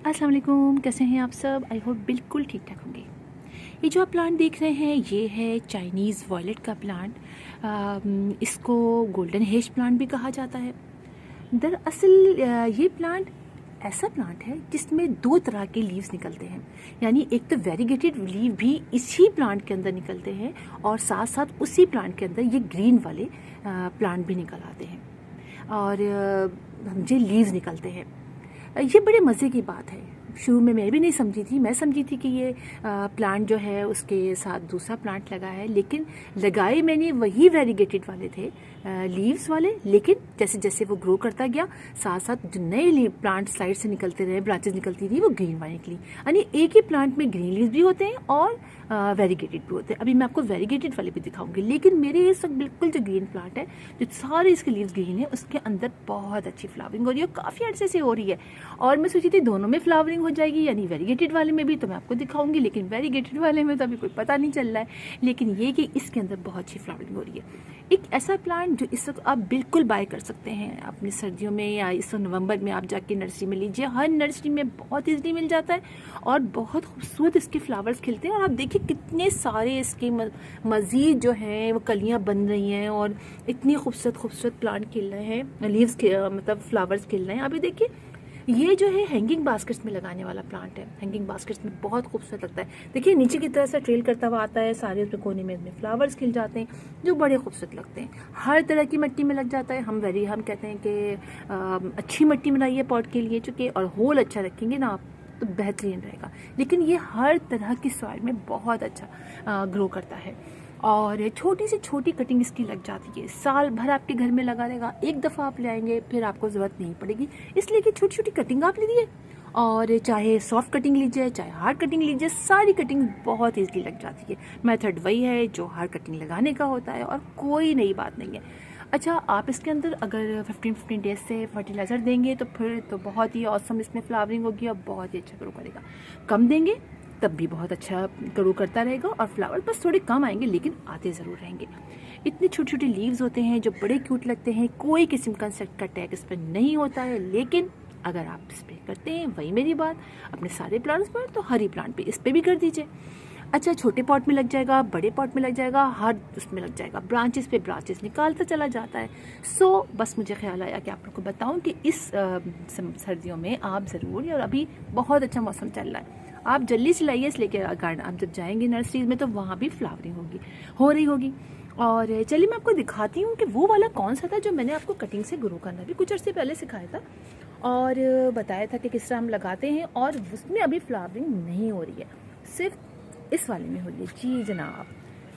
अस्सलाम वालेकुम, कैसे हैं आप सब। आई होप बिल्कुल ठीक ठाक होंगे। ये जो आप प्लांट देख रहे हैं ये है चाइनीज़ वॉयलेट का प्लांट। इसको गोल्डन हेज प्लांट भी कहा जाता है। दरअसल ये प्लांट ऐसा प्लांट है जिसमें दो तरह के लीव्स निकलते हैं। यानी एक तो वेरीगेटेड लीव भी इसी प्लांट के अंदर निकलते हैं और साथ साथ उसी प्लांट के अंदर ये ग्रीन वाले प्लांट भी निकल आते हैं और ये लीव्स निकलते हैं। ये बड़े मज़े की बात है। शुरू में मैं भी नहीं समझी थी। मैं समझी थी कि ये प्लांट जो है उसके साथ दूसरा प्लांट लगा है, लेकिन लगाए मैंने वही वेरीगेटेड वाले थे, लीव्स वाले। लेकिन जैसे जैसे वो ग्रो करता गया साथ साथ जो नए प्लांट साइड से निकलते रहे, ब्रांचेस निकलती थी, वो ग्रीन वाली निकली। यानी एक ही प्लांट में ग्रीन लीव्स भी होते हैं और वेरीगेटेड भी होते हैं। अभी मैं आपको वेरीगेटेड वाले भी दिखाऊंगी, लेकिन मेरे इस वक्त बिल्कुल जो ग्रीन प्लांट है, जो सारे इसके लीव्स ग्रीन है, उसके अंदर बहुत अच्छी फ्लावरिंग हो रही है, काफ़ी अर्से से हो रही है। और मैं सोची थी दोनों में फ्लावरिंग हो जाएगी, यानी वेरीगेटेड वाले में भी, तो मैं आपको दिखाऊंगी। लेकिन वेरीगेटेड वाले में तो अभी कोई पता नहीं चल रहा है, लेकिन ये कि इसके अंदर बहुत अच्छी फ्लावरिंग हो रही है। एक ऐसा प्लांट जो इस वक्त आप बिल्कुल बाय कर सकते हैं अपनी सर्दियों में, या इस नवंबर में आप जाके नर्सरी में लीजिए। हर नर्सरी में बहुत ईजिली मिल जाता है और बहुत खूबसूरत इसके फ्लावर्स खिलते हैं। और आप देखिए कितने सारे इसके मज़ीद जो हैं वो कलियां बन रही हैं और इतनी खूबसूरत खूबसूरत प्लांट खिल रहे हैं, लीव्स मतलब फ्लावर्स खिल रहे हैं। अभी देखिए ये जो है हैंगिंग बास्केट्स में लगाने वाला प्लांट है। हैंगिंग बास्केट्स में बहुत खूबसूरत लगता है। देखिए नीचे की तरह से ट्रेल करता हुआ आता है, सारे उसमें कोने में फ्लावर्स खिल जाते हैं जो बड़े खूबसूरत लगते हैं। हर तरह की मिट्टी में लग जाता है। हम कहते हैं कि अच्छी मिट्टी बनाइए पॉट के लिए, चूँकि और होल अच्छा रखेंगे ना आप तो बेहतरीन रहेगा। लेकिन ये हर तरह की सॉइल में बहुत अच्छा ग्रो करता है और छोटी से छोटी कटिंग इसकी लग जाती है। साल भर आपके घर में लगा रहेगा, एक दफ़ा आप ले आएंगे फिर आपको ज़रूरत नहीं पड़ेगी, इसलिए कि छोटी छोटी कटिंग आप लीजिए। और चाहे सॉफ्ट कटिंग लीजिए चाहे हार्ड कटिंग लीजिए, सारी कटिंग बहुत ईजिली लग जाती है। मेथड वही है जो हार्ड कटिंग लगाने का होता है और कोई नई बात नहीं है। अच्छा, आप इसके अंदर अगर 15 डेज से फर्टिलाइज़र देंगे तो फिर तो बहुत ही औसम इसमें फ्लावरिंग होगी और बहुत ही अच्छा ग्रो करेगा। कम देंगे तब भी बहुत अच्छा ग्रो करता रहेगा और फ्लावर बस थोड़े कम आएंगे लेकिन आते ज़रूर रहेंगे। इतने छोटे छोटे लीव्स होते हैं जो बड़े क्यूट लगते हैं। कोई किस्म का इंसेक्ट का अटैक इस पर नहीं होता है, लेकिन अगर आप स्प्रे करते हैं, वही मेरी बात, अपने सारे प्लांट्स पर तो हर ही प्लांट पे इस पर भी कर दीजिए। अच्छा, छोटे पॉट में लग जाएगा, बड़े पॉट में लग जाएगा, हर उसमें लग जाएगा, ब्रांचेस पे ब्रांचेस निकालता चला जाता है। बस मुझे ख्याल आया कि आप लोग को बताऊं कि इस सर्दियों में आप ज़रूर, और अभी बहुत अच्छा मौसम चल रहा है, आप जल्दी से लाइए इस लेके गार्डन। आप जब जाएंगे नर्सरीज में तो वहाँ भी फ्लावरिंग हो रही होगी। और चलिए मैं आपको दिखाती हूँ कि वो वाला कौन सा था जो मैंने आपको कटिंग से ग्रो करना भी कुछ अर्से पहले सिखाया था और बताया था कि किस तरह हम लगाते हैं, और उसमें अभी फ्लावरिंग नहीं हो रही है, सिर्फ इस वाले में हो रही है। जी जनाब,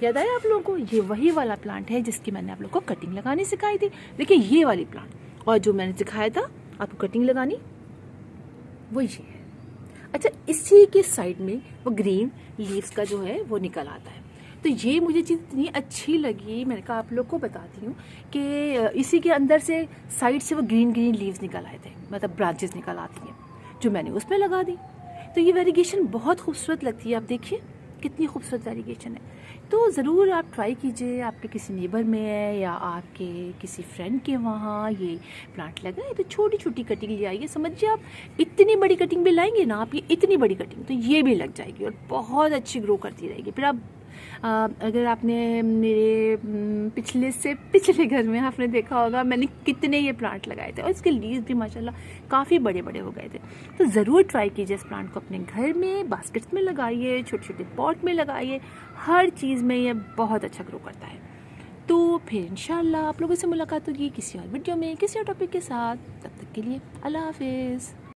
याद आया आप लोगों को? ये वही वाला प्लांट है जिसकी मैंने आप लोगों को कटिंग लगानी सिखाई थी। देखिए ये वाली प्लांट, और जो मैंने सिखाया था आपको कटिंग लगानी, वो ये है। अच्छा, इसी के साइड में वो ग्रीन लीव्स का जो है वो निकल आता है। तो ये मुझे चीज़ इतनी अच्छी लगी, मैंने कहा आप लोग को बताती हूँ कि इसी के अंदर से साइड से वो ग्रीन ग्रीन लीव्स निकल आए थे, मतलब ब्रांचेस निकल आती हैं, जो मैंने उसमें लगा दी। तो ये वेरिगेशन बहुत खूबसूरत लगती है। आप देखिए कितनी खूबसूरत वेरिगेशन है। तो ज़रूर आप ट्राई कीजिए, आपके किसी नेबर में है या आपके किसी फ्रेंड के वहाँ ये प्लांट लगा है तो छोटी छोटी कटिंग ले आइए। समझिए आप इतनी बड़ी कटिंग भी लाएंगे ना, आप ये इतनी बड़ी कटिंग तो ये भी लग जाएगी और बहुत अच्छी ग्रो करती रहेगी। फिर आप अगर आपने मेरे पिछले से पिछले घर में आपने देखा होगा मैंने कितने ये प्लांट लगाए थे और इसके लीव्स भी माशाल्लाह काफ़ी बड़े बड़े हो गए थे। तो ज़रूर ट्राई कीजिए इस प्लांट को अपने घर में, बास्केट्स में लगाइए, छोटे छोटे पॉट में लगाइए, हर चीज़ में ये बहुत अच्छा ग्रो करता है। तो फिर इंशाल्लाह आप लोगों से मुलाकात होगी किसी और वीडियो में किसी और टॉपिक के साथ। तब तक के लिए अल्लाह हाफिज़।